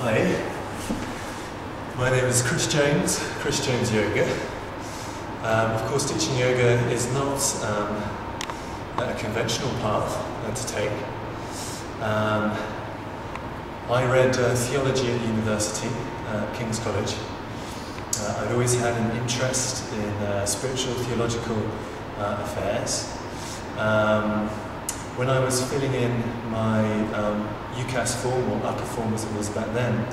Hi, my name is Chris James Yoga. Of course, teaching yoga is not a conventional path to take. I read theology at university, King's College. I'd always had an interest in spiritual theological affairs. When I was filling in my UCAS form, or upper form as it was back then,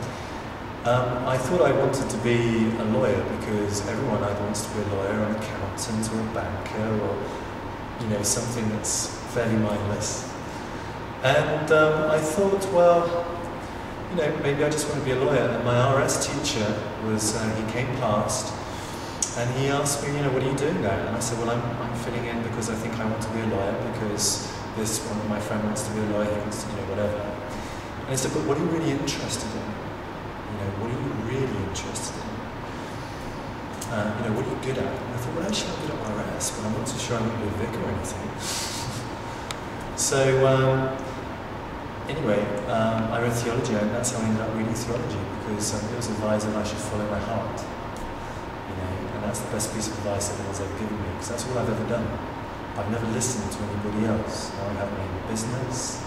I thought I wanted to be a lawyer because everyone either wants to be a lawyer, or an accountant, or a banker, or something that's fairly mindless. And I thought, well, maybe I just want to be a lawyer. And my RS teacher he came past and he asked me, what are you doing there? And I said, well, I'm filling in because I think I want to be a lawyer because this one of my friend wants to be a lawyer, he wants to, whatever. And he said, but what are you really interested in? What are you really interested in? What are you good at? And I thought, well, actually I'm good at RS, but I'm not too sure I'm going to be a vicar or anything. So, anyway, I read theology, and that's how I ended up reading theology, because it was advised that I should follow my heart. And that's the best piece of advice that anyone's ever given me, because that's all I've ever done. I've never listened to anybody else. I have my own business.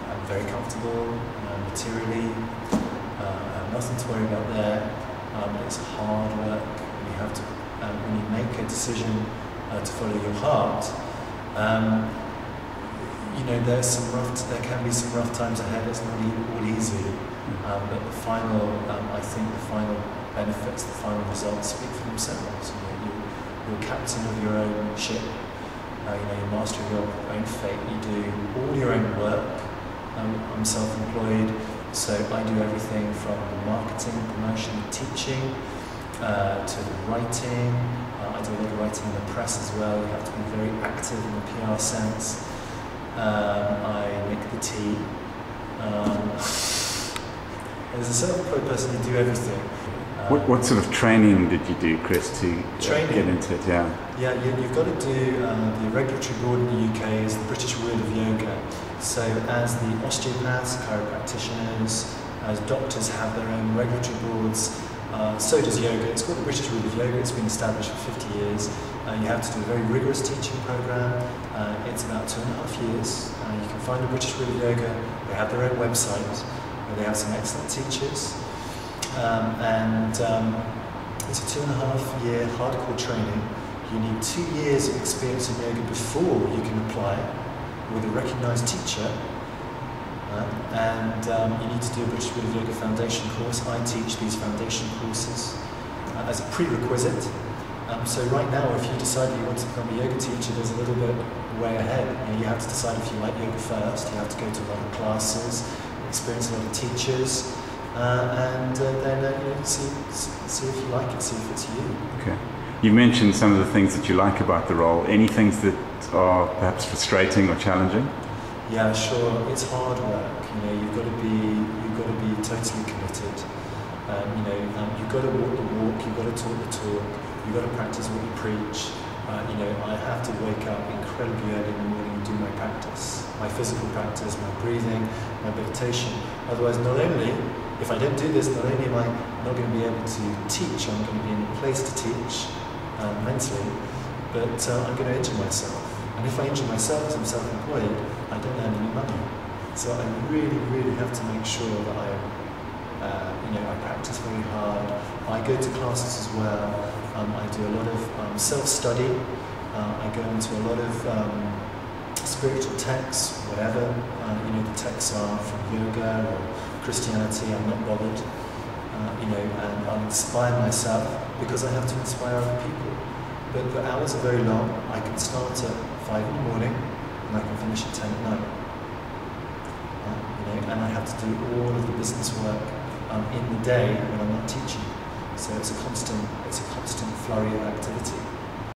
I'm very comfortable materially. I have nothing to worry about there. It's hard work. You have to, when you make a decision to follow your heart, there can be some rough times ahead. It's not all easy. But I think the final benefits, the final results speak for themselves. You're captain of your own ship. You're master of your own fate. You do all your own work. I'm self-employed, so I do everything from the marketing, promotion, teaching, to the writing. I do a lot of writing in the press as well. You have to be very active in the PR sense. I make the tea. As a self-employed person, you do everything. What sort of training did you do, Chris, to get into it? Yeah, you've got to do the regulatory board in the UK is the British Wheel of Yoga. So as the osteopaths, chiropractitioners, as doctors have their own regulatory boards, so does yoga. It's called the British Wheel of Yoga. It's been established for 50 years. You have to do a very rigorous teaching program. It's about 2.5 years. You can find the British Wheel of Yoga. They have their own website where they have some excellent teachers. It's a 2.5-year hardcore training. You need 2 years of experience in yoga before you can apply with a recognised teacher. You need to do a British Wheel of Yoga foundation course. I teach these foundation courses as a prerequisite. So right now, if you decide that you want to become a yoga teacher, there's a little bit way ahead. You have to decide if you like yoga first. You have to go to a lot of classes, experience a lot of teachers. Then see if you like it, see if it's you. Okay. You mentioned some of the things that you like about the role. Any things that are perhaps frustrating or challenging? Yeah, sure. It's hard work. You've got to be totally committed. You've got to walk the walk. You've got to talk the talk. You've got to practice what you preach. I have to wake up incredibly early in the morning and do my practice, my physical practice, my breathing, my meditation. Otherwise, not only, if I don't do this, not only am I not going to be able to teach, I'm going to be in a place to teach mentally, but I'm going to injure myself. And if I injure myself as I'm self-employed, I don't earn any money. So I really, really have to make sure that I practice very hard. I go to classes as well. I do a lot of self-study. I go into a lot of spiritual texts, whatever the texts are, from yoga or Christianity. I'm not bothered. And I'll inspire myself because I have to inspire other people. But the hours are very long. I can start at 5 in the morning and I can finish at 10 at night. And I have to do all of the business work in the day when I'm not teaching. So it's a constant flurry of activity.